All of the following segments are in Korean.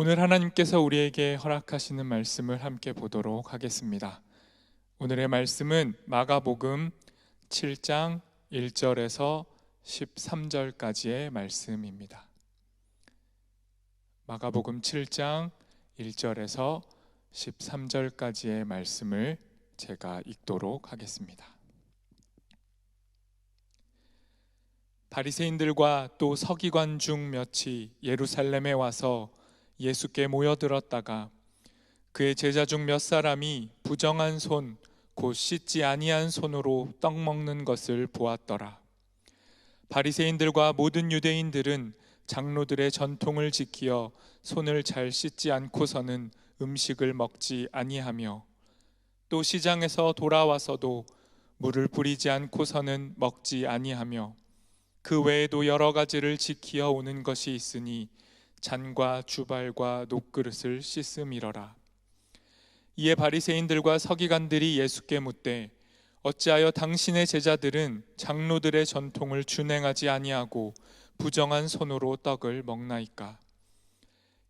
오늘 하나님께서 우리에게 허락하시는 말씀을 함께 보도록 하겠습니다. 오늘의 말씀은 마가복음 7장 1절에서 13절까지의 말씀입니다. 마가복음 7장 1절에서 13절까지의 말씀을 제가 읽도록 하겠습니다. 바리새인들과 또 서기관 중 몇이 예루살렘에 와서 예수께 모여들었다가 그의 제자 중 몇 사람이 부정한 손, 곧 씻지 아니한 손으로 떡 먹는 것을 보았더라. 바리새인들과 모든 유대인들은 장로들의 전통을 지키어 손을 잘 씻지 않고서는 음식을 먹지 아니하며 또 시장에서 돌아와서도 물을 뿌리지 않고서는 먹지 아니하며 그 외에도 여러 가지를 지키어 오는 것이 있으니 잔과 주발과 녹그릇을 씻음이러라. 이에 바리새인들과 서기관들이 예수께 묻되 어찌하여 당신의 제자들은 장로들의 전통을 준행하지 아니하고 부정한 손으로 떡을 먹나이까?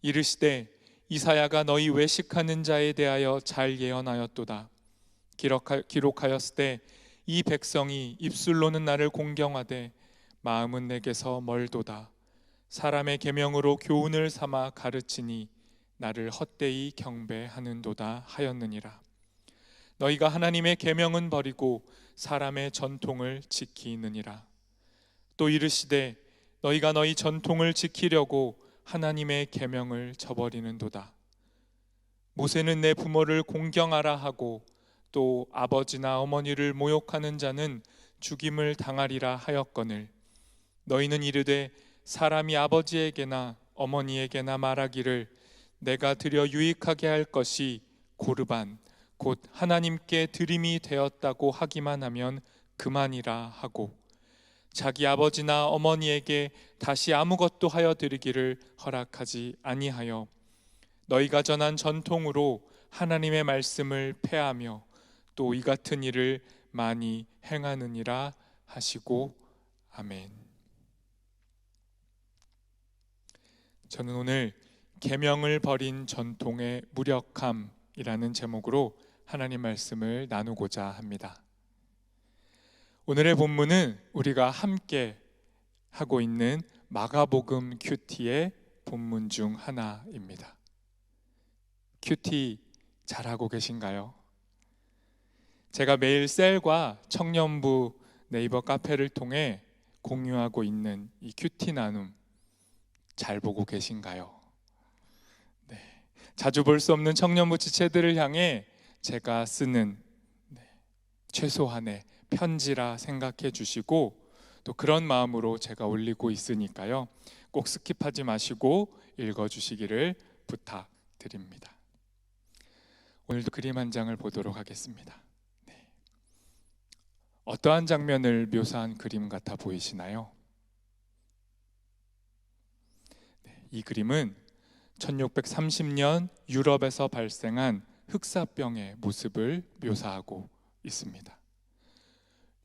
이르시되 이사야가 너희 외식하는 자에 대하여 잘 예언하였도다. 기록하였으되 이 백성이 입술로는 나를 공경하되 마음은 내게서 멀도다. 사람의 계명으로 교훈을 삼아 가르치니 나를 헛되이 경배하는도다 하였느니라. 너희가 하나님의 계명은 버리고 사람의 전통을 지키느니라. 또 이르시되 너희가 너희 전통을 지키려고 하나님의 계명을 저버리는도다. 모세는 내 부모를 공경하라 하고 또 아버지나 어머니를 모욕하는 자는 죽임을 당하리라 하였거늘 너희는 이르되 사람이 아버지에게나 어머니에게나 말하기를 내가 드려 유익하게 할 것이 고르반 곧 하나님께 드림이 되었다고 하기만 하면 그만이라 하고 자기 아버지나 어머니에게 다시 아무것도 하여 드리기를 허락하지 아니하여 너희가 전한 전통으로 하나님의 말씀을 폐하며 또 이 같은 일을 많이 행하느니라 하시고 아멘. 저는 오늘 계명을 버린 전통의 무력함이라는 제목으로 하나님 말씀을 나누고자 합니다. 오늘의 본문은 우리가 함께 하고 있는 마가복음 큐티의 본문 중 하나입니다. 큐티 잘하고 계신가요? 제가 매일 셀과 청년부 네이버 카페를 통해 공유하고 있는 이 큐티 나눔 잘 보고 계신가요? 네. 자주 볼 수 없는 청년부 지체들을 향해 제가 쓰는 최소한의 편지라 생각해 주시고 또 그런 마음으로 제가 올리고 있으니까요. 꼭 스킵하지 마시고 읽어주시기를 부탁드립니다. 오늘도 그림 한 장을 보도록 하겠습니다. 네. 어떠한 장면을 묘사한 그림 같아 보이시나요? 이 그림은 1630년 유럽에서 발생한 흑사병의 모습을 묘사하고 있습니다.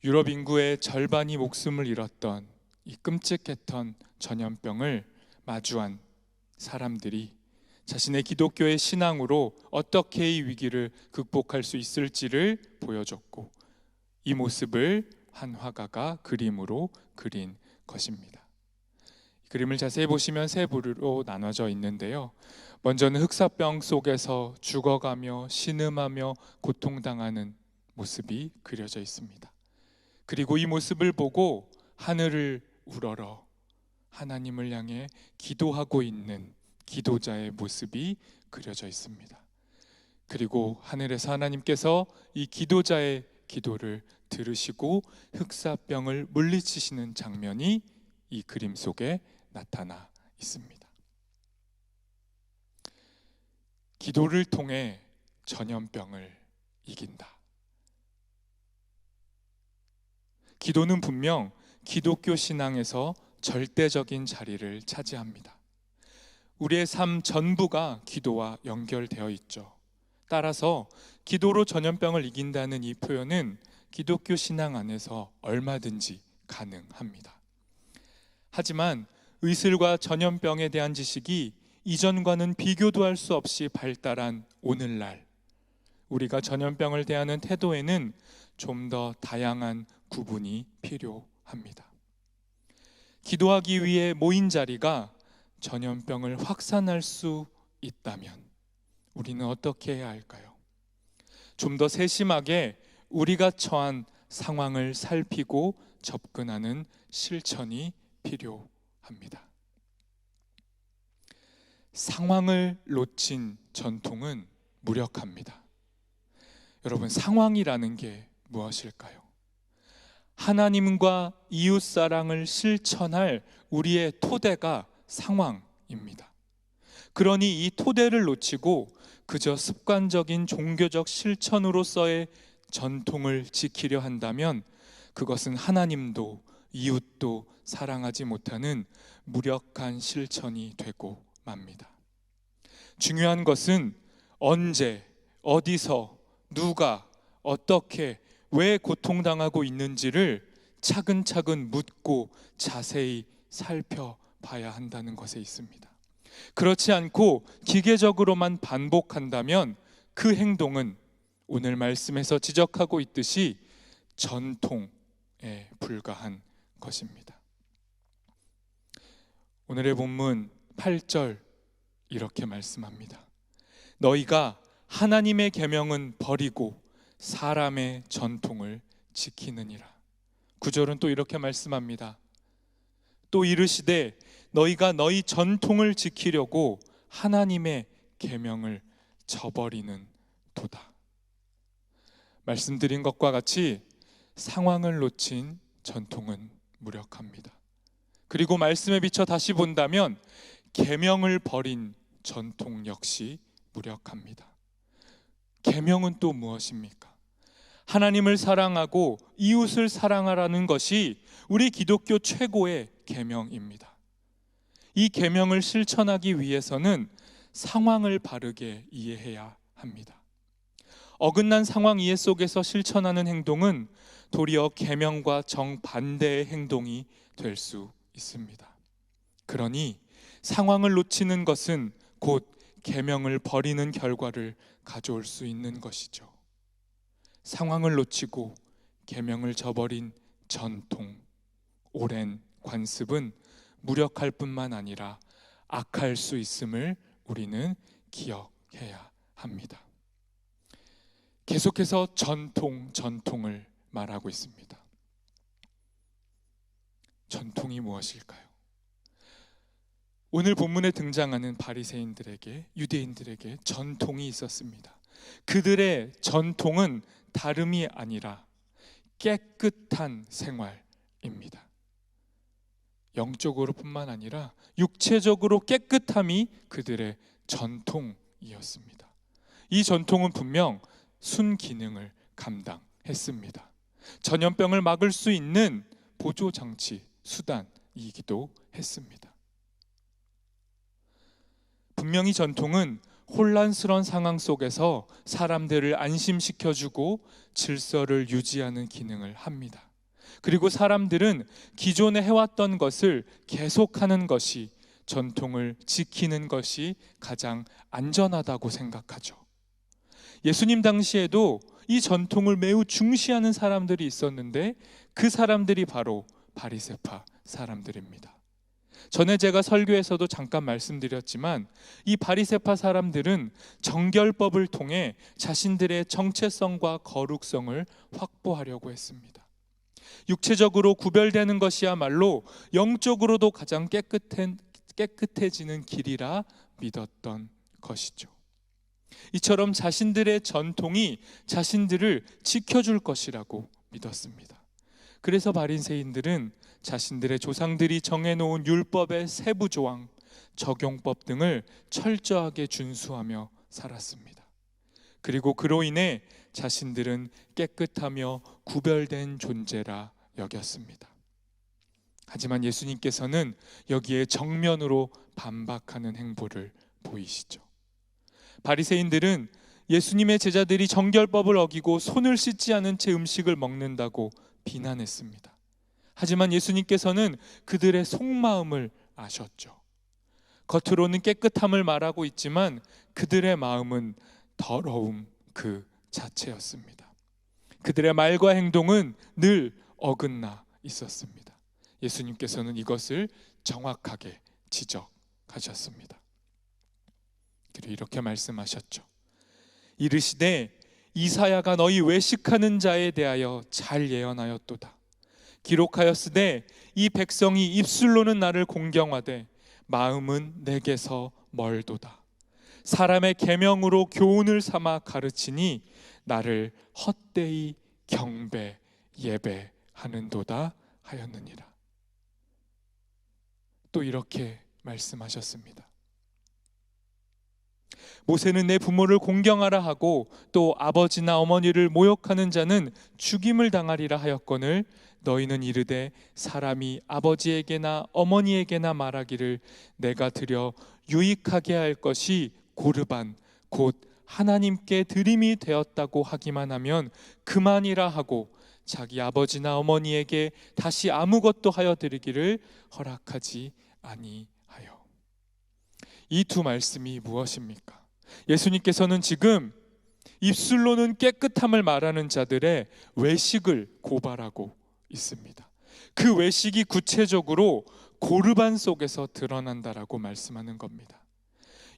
유럽 인구의 절반이 목숨을 잃었던 이 끔찍했던 전염병을 마주한 사람들이 자신의 기독교의 신앙으로 어떻게 이 위기를 극복할 수 있을지를 보여줬고 이 모습을 한 화가가 그림으로 그린 것입니다. 그림을 자세히 보시면 세 부류로 나눠져 있는데요. 먼저는 흑사병 속에서 죽어가며 신음하며 고통당하는 모습이 그려져 있습니다. 그리고 이 모습을 보고 하늘을 우러러 하나님을 향해 기도하고 있는 기도자의 모습이 그려져 있습니다. 그리고 하늘에서 하나님께서 이 기도자의 기도를 들으시고 흑사병을 물리치시는 장면이 이 그림 속에 나타나 있습니다. 기도를 통해 전염병을 이긴다. 기도는 분명 기독교 신앙에서 절대적인 자리를 차지합니다. 우리의 삶 전부가 기도와 연결되어 있죠. 따라서 기도로 전염병을 이긴다는 이 표현은 기독교 신앙 안에서 얼마든지 가능합니다. 하지만 의술과 전염병에 대한 지식이 이전과는 비교도 할 수 없이 발달한 오늘날, 우리가 전염병을 대하는 태도에는 좀 더 다양한 구분이 필요합니다. 기도하기 위해 모인 자리가 전염병을 확산할 수 있다면 우리는 어떻게 해야 할까요? 좀 더 세심하게 우리가 처한 상황을 살피고 접근하는 실천이 필요합니다. 상황을 놓친 전통은 무력합니다. 여러분, 상황이라는 게 무엇일까요? 하나님과 이웃 사랑을 실천할 우리의 토대가 상황입니다. 그러니 이 토대를 놓치고 그저 습관적인 종교적 실천으로서의 전통을 지키려 한다면 그것은 하나님도 이웃도 사랑하지 못하는 무력한 실천이 되고 맙니다. 중요한 것은 언제, 어디서, 누가, 어떻게, 왜 고통당하고 있는지를 차근차근 묻고 자세히 살펴봐야 한다는 것에 있습니다. 그렇지 않고 기계적으로만 반복한다면 그 행동은 오늘 말씀에서 지적하고 있듯이 전통에 불과한 것입니다. 오늘의 본문 8절 이렇게 말씀합니다. 너희가 하나님의 계명은 버리고 사람의 전통을 지키느니라. 9절은 또 이렇게 말씀합니다. 또 이르시되 너희가 너희 전통을 지키려고 하나님의 계명을 저버리는 도다. 말씀드린 것과 같이 상황을 놓친 전통은 무력합니다. 그리고 말씀에 비춰 다시 본다면 계명을 버린 전통 역시 무력합니다. 계명은 또 무엇입니까? 하나님을 사랑하고 이웃을 사랑하라는 것이 우리 기독교 최고의 계명입니다. 이 계명을 실천하기 위해서는 상황을 바르게 이해해야 합니다. 어긋난 상황 이해 속에서 실천하는 행동은 도리어 계명과 정반대의 행동이 될 수 있습니다. 그러니 상황을 놓치는 것은 곧 계명을 버리는 결과를 가져올 수 있는 것이죠. 상황을 놓치고 계명을 저버린 전통, 오랜 관습은 무력할 뿐만 아니라 악할 수 있음을 우리는 기억해야 합니다. 계속해서 전통을 말하고 있습니다. 전통이 무엇일까요? 오늘 본문에 등장하는 바리새인들에게, 유대인들에게 전통이 있었습니다. 그들의 전통은 다름이 아니라 깨끗한 생활입니다. 영적으로 뿐만 아니라 육체적으로 깨끗함이 그들의 전통이었습니다. 이 전통은 분명 순기능을 감당했습니다. 전염병을 막을 수 있는 보조장치, 수단이기도 했습니다. 분명히 전통은 혼란스러운 상황 속에서 사람들을 안심시켜주고 질서를 유지하는 기능을 합니다. 그리고 사람들은 기존에 해왔던 것을 계속하는 것이, 전통을 지키는 것이 가장 안전하다고 생각하죠. 예수님 당시에도 이 전통을 매우 중시하는 사람들이 있었는데 그 사람들이 바로 바리새파 사람들입니다. 전에 제가 설교에서도 잠깐 말씀드렸지만 이 바리새파 사람들은 정결법을 통해 자신들의 정체성과 거룩성을 확보하려고 했습니다. 육체적으로 구별되는 것이야말로 영적으로도 가장 깨끗해지는 길이라 믿었던 것이죠. 이처럼 자신들의 전통이 자신들을 지켜줄 것이라고 믿었습니다. 그래서 바리새인들은 자신들의 조상들이 정해놓은 율법의 세부 조항, 적용법 등을 철저하게 준수하며 살았습니다. 그리고 그로 인해 자신들은 깨끗하며 구별된 존재라 여겼습니다. 하지만 예수님께서는 여기에 정면으로 반박하는 행보를 보이시죠. 바리새인들은 예수님의 제자들이 정결법을 어기고 손을 씻지 않은 채 음식을 먹는다고 비난했습니다. 하지만 예수님께서는 그들의 속마음을 아셨죠. 겉으로는 깨끗함을 말하고 있지만 그들의 마음은 더러움 그 자체였습니다. 그들의 말과 행동은 늘 어긋나 있었습니다. 예수님께서는 이것을 정확하게 지적하셨습니다. 그리고 이렇게 말씀하셨죠. 이르시되 이사야가 너희 외식하는 자에 대하여 잘 예언하였도다. 기록하였으되 이 백성이 입술로는 나를 공경하되 마음은 내게서 멀도다. 사람의 계명으로 교훈을 삼아 가르치니 나를 헛되이 경배 예배하는도다 하였느니라. 또 이렇게 말씀하셨습니다. 모세는 내 부모를 공경하라 하고 또 아버지나 어머니를 모욕하는 자는 죽임을 당하리라 하였거늘 너희는 이르되 사람이 아버지에게나 어머니에게나 말하기를 내가 드려 유익하게 할 것이 고르반 곧 하나님께 드림이 되었다고 하기만 하면 그만이라 하고 자기 아버지나 어머니에게 다시 아무것도 하여 드리기를 허락하지 아니하여. 이 두 말씀이 무엇입니까? 예수님께서는 지금 입술로는 깨끗함을 말하는 자들의 외식을 고발하고 있습니다. 그 외식이 구체적으로 고르반 속에서 드러난다라고 말씀하는 겁니다.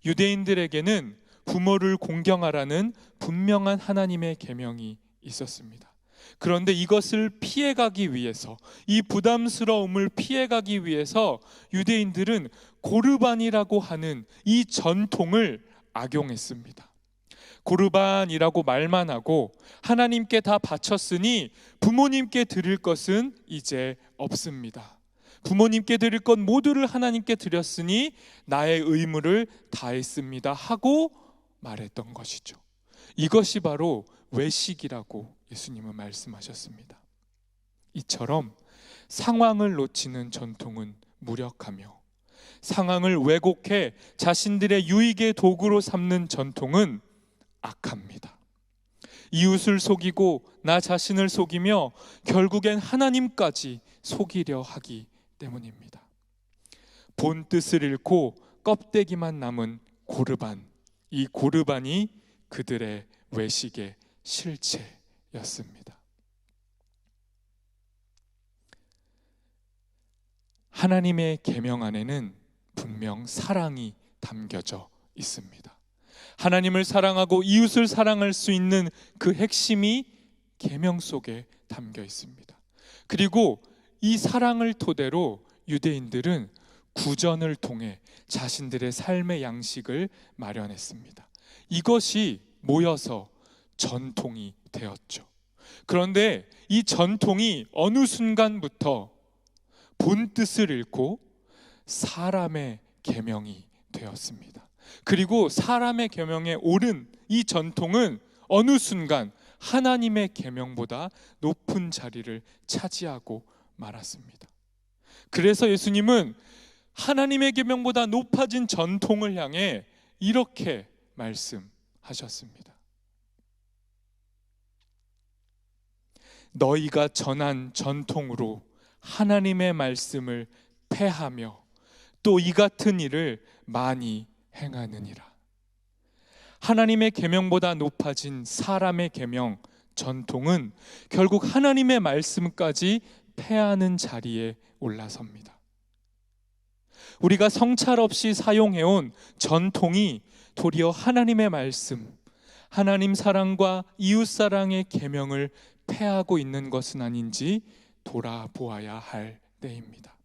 유대인들에게는 부모를 공경하라는 분명한 하나님의 계명이 있었습니다. 그런데 이것을 피해가기 위해서, 이 부담스러움을 피해가기 위해서 유대인들은 고르반이라고 하는 이 전통을 악용했습니다. 고르반이라고 말만 하고 하나님께 다 바쳤으니 부모님께 드릴 것은 이제 없습니다. 부모님께 드릴 것 모두를 하나님께 드렸으니 나의 의무를 다했습니다 하고 말했던 것이죠. 이것이 바로 외식이라고 예수님은 말씀하셨습니다. 이처럼 상황을 놓치는 전통은 무력하며 상황을 왜곡해 자신들의 유익의 도구로 삼는 전통은 악합니다. 이웃을 속이고 나 자신을 속이며 결국엔 하나님까지 속이려 하기 때문입니다. 본 뜻을 잃고 껍데기만 남은 고르반, 이 고르반이 그들의 외식의 실체였습니다. 하나님의 계명 안에는 분명 사랑이 담겨져 있습니다. 하나님을 사랑하고 이웃을 사랑할 수 있는 그 핵심이 계명 속에 담겨 있습니다. 그리고 이 사랑을 토대로 유대인들은 구전을 통해 자신들의 삶의 양식을 마련했습니다. 이것이 모여서 전통이 되었죠. 그런데 이 전통이 어느 순간부터 본 뜻을 잃고 사람의 계명이 되었습니다. 그리고 사람의 계명에 옳은 이 전통은 어느 순간 하나님의 계명보다 높은 자리를 차지하고 말았습니다. 그래서 예수님은 하나님의 계명보다 높아진 전통을 향해 이렇게 말씀하셨습니다. 너희가 전한 전통으로 하나님의 말씀을 폐하며 또 이 같은 일을 많이 행하느니라. 하나님의 계명보다 높아진 사람의 계명, 전통은 결국 하나님의 말씀까지 폐하는 자리에 올라섭니다. 우리가 성찰 없이 사용해온 전통이 도리어 하나님의 말씀, 하나님 사랑과 이웃 사랑의 계명을 폐하고 있는 것은 아닌지 돌아보아야 할 때입니다.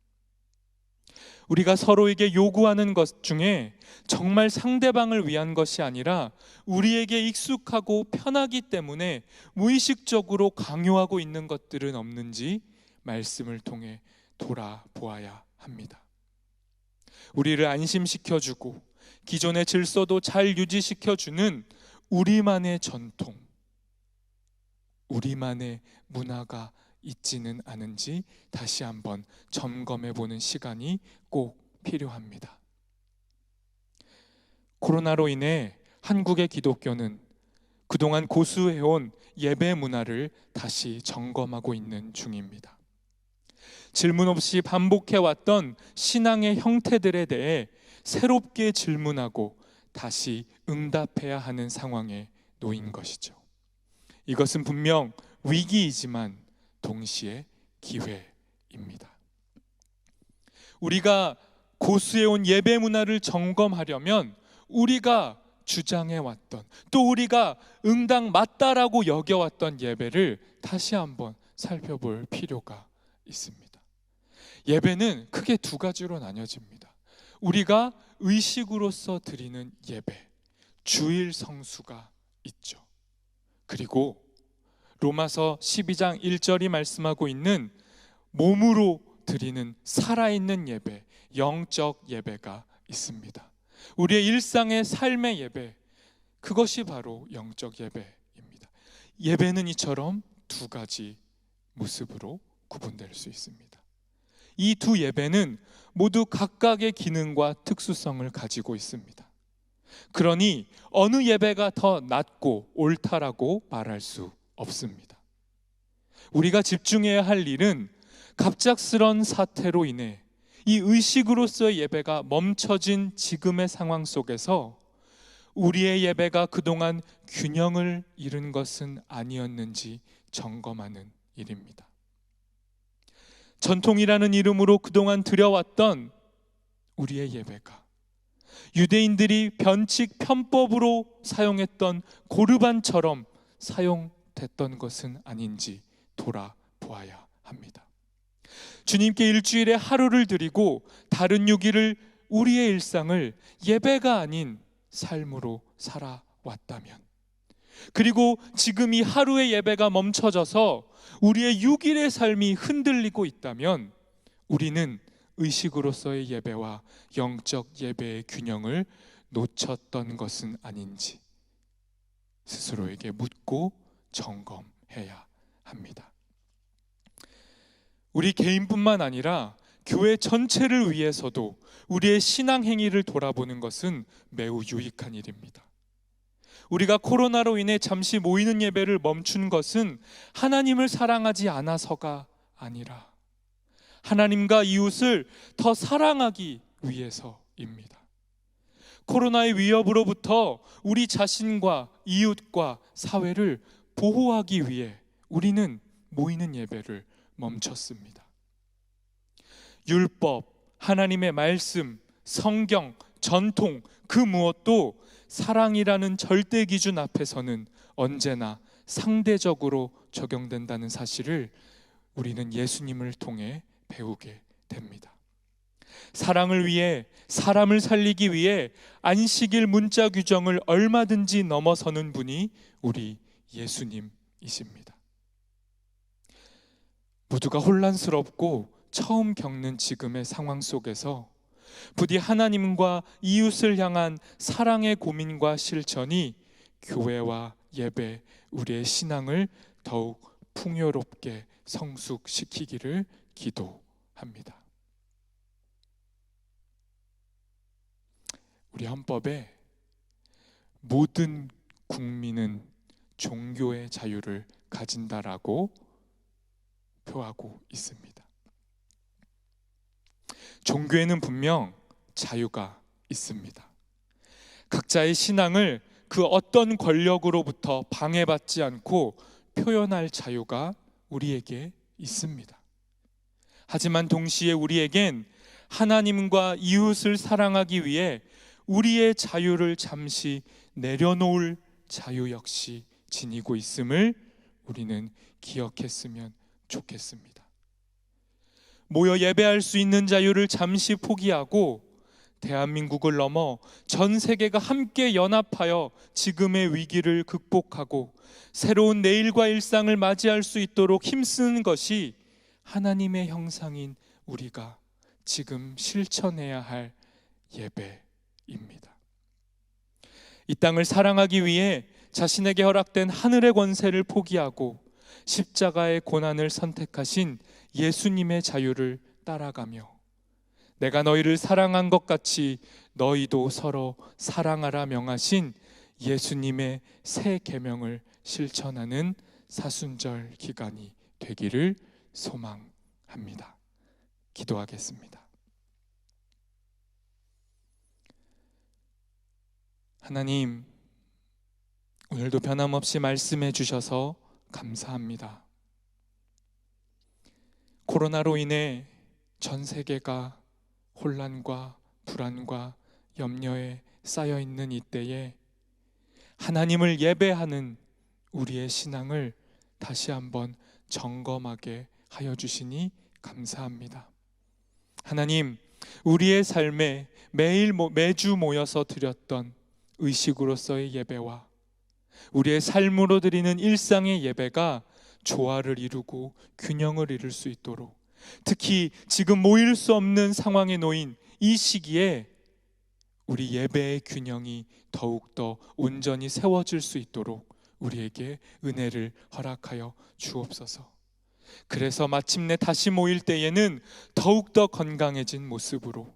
우리가 서로에게 요구하는 것 중에 정말 상대방을 위한 것이 아니라 우리에게 익숙하고 편하기 때문에 무의식적으로 강요하고 있는 것들은 없는지 말씀을 통해 돌아보아야 합니다. 우리를 안심시켜주고 기존의 질서도 잘 유지시켜주는 우리만의 전통, 우리만의 문화가 있지는 않은지 다시 한번 점검해 보는 시간이 꼭 필요합니다. 코로나로 인해 한국의 기독교는 그동안 고수해온 예배 문화를 다시 점검하고 있는 중입니다. 질문 없이 반복해왔던 신앙의 형태들에 대해 새롭게 질문하고 다시 응답해야 하는 상황에 놓인 것이죠. 이것은 분명 위기이지만 동시에 기회입니다. 우리가 고수해온 예배 문화를 점검하려면 우리가 주장해왔던, 또 우리가 응당 맞다라고 여겨왔던 예배를 다시 한번 살펴볼 필요가 있습니다. 예배는 크게 두 가지로 나뉘어집니다. 우리가 의식으로서 드리는 예배, 주일 성수가 있죠. 그리고 로마서 12장 1절이 말씀하고 있는 몸으로 드리는 살아있는 예배, 영적 예배가 있습니다. 우리의 일상의 삶의 예배, 그것이 바로 영적 예배입니다. 예배는 이처럼 두 가지 모습으로 구분될 수 있습니다. 이 두 예배는 모두 각각의 기능과 특수성을 가지고 있습니다. 그러니 어느 예배가 더 낫고 옳다라고 말할 수 없습니다. 우리가 집중해야 할 일은 갑작스런 사태로 인해 이 의식으로서의 예배가 멈춰진 지금의 상황 속에서 우리의 예배가 그동안 균형을 잃은 것은 아니었는지 점검하는 일입니다. 전통이라는 이름으로 그동안 드려왔던 우리의 예배가 유대인들이 변칙 편법으로 사용했던 고르반처럼 사용됐던 것은 아닌지 돌아보아야 합니다. 주님께 일주일에 하루를 드리고 다른 6일을 우리의 일상을 예배가 아닌 삶으로 살아왔다면, 그리고 지금 이 하루의 예배가 멈춰져서 우리의 6일의 삶이 흔들리고 있다면 우리는 의식으로서의 예배와 영적 예배의 균형을 놓쳤던 것은 아닌지 스스로에게 묻고 점검해야 합니다. 우리 개인뿐만 아니라 교회 전체를 위해서도 우리의 신앙 행위를 돌아보는 것은 매우 유익한 일입니다. 우리가 코로나로 인해 잠시 모이는 예배를 멈춘 것은 하나님을 사랑하지 않아서가 아니라 하나님과 이웃을 더 사랑하기 위해서입니다. 코로나의 위협으로부터 우리 자신과 이웃과 사회를 보호하기 위해 우리는 모이는 예배를 멈췄습니다. 율법, 하나님의 말씀, 성경, 전통, 그 무엇도 사랑이라는 절대 기준 앞에서는 언제나 상대적으로 적용된다는 사실을 우리는 예수님을 통해 배우게 됩니다. 사랑을 위해, 사람을 살리기 위해 안식일 문자 규정을 얼마든지 넘어서는 분이 우리 예수님이십니다. 모두가 혼란스럽고 처음 겪는 지금의 상황 속에서 부디 하나님과 이웃을 향한 사랑의 고민과 실천이 교회와 예배, 우리의 신앙을 더욱 풍요롭게 성숙시키기를 기도합니다. 우리 헌법에 모든 국민은 종교의 자유를 가진다라고 표하고 있습니다. 종교에는 분명 자유가 있습니다. 각자의 신앙을 그 어떤 권력으로부터 방해받지 않고 표현할 자유가 우리에게 있습니다. 하지만 동시에 우리에겐 하나님과 이웃을 사랑하기 위해 우리의 자유를 잠시 내려놓을 자유 역시 지니고 있음을 우리는 기억했으면 좋겠습니다. 모여 예배할 수 있는 자유를 잠시 포기하고 대한민국을 넘어 전 세계가 함께 연합하여 지금의 위기를 극복하고 새로운 내일과 일상을 맞이할 수 있도록 힘쓰는 것이 하나님의 형상인 우리가 지금 실천해야 할 예배입니다. 이 땅을 사랑하기 위해 자신에게 허락된 하늘의 권세를 포기하고 십자가의 고난을 선택하신 예수님의 자유를 따라가며 내가 너희를 사랑한 것 같이 너희도 서로 사랑하라 명하신 예수님의 새 계명을 실천하는 사순절 기간이 되기를 소망합니다. 기도하겠습니다. 하나님, 오늘도 변함없이 말씀해 주셔서 감사합니다. 코로나로 인해 전 세계가 혼란과 불안과 염려에 쌓여 있는 이때에 하나님을 예배하는 우리의 신앙을 다시 한번 점검하게 하여 주시니 감사합니다. 하나님, 우리의 삶에 매주 모여서 드렸던 의식으로서의 예배와 우리의 삶으로 드리는 일상의 예배가 조화를 이루고 균형을 이룰 수 있도록, 특히 지금 모일 수 없는 상황에 놓인 이 시기에 우리 예배의 균형이 더욱더 온전히 세워질 수 있도록 우리에게 은혜를 허락하여 주옵소서. 그래서 마침내 다시 모일 때에는 더욱더 건강해진 모습으로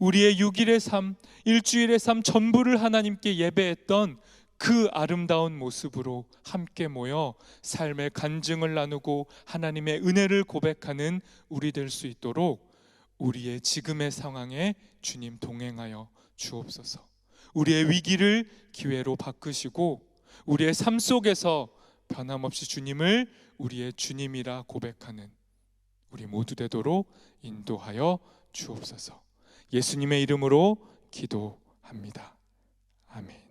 우리의 6일의 삶, 일주일의 삶 전부를 하나님께 예배했던 그 아름다운 모습으로 함께 모여 삶의 간증을 나누고 하나님의 은혜를 고백하는 우리 될 수 있도록 우리의 지금의 상황에 주님 동행하여 주옵소서. 우리의 위기를 기회로 바꾸시고 우리의 삶 속에서 변함없이 주님을 우리의 주님이라 고백하는 우리 모두 되도록 인도하여 주옵소서. 예수님의 이름으로 기도합니다. 아멘.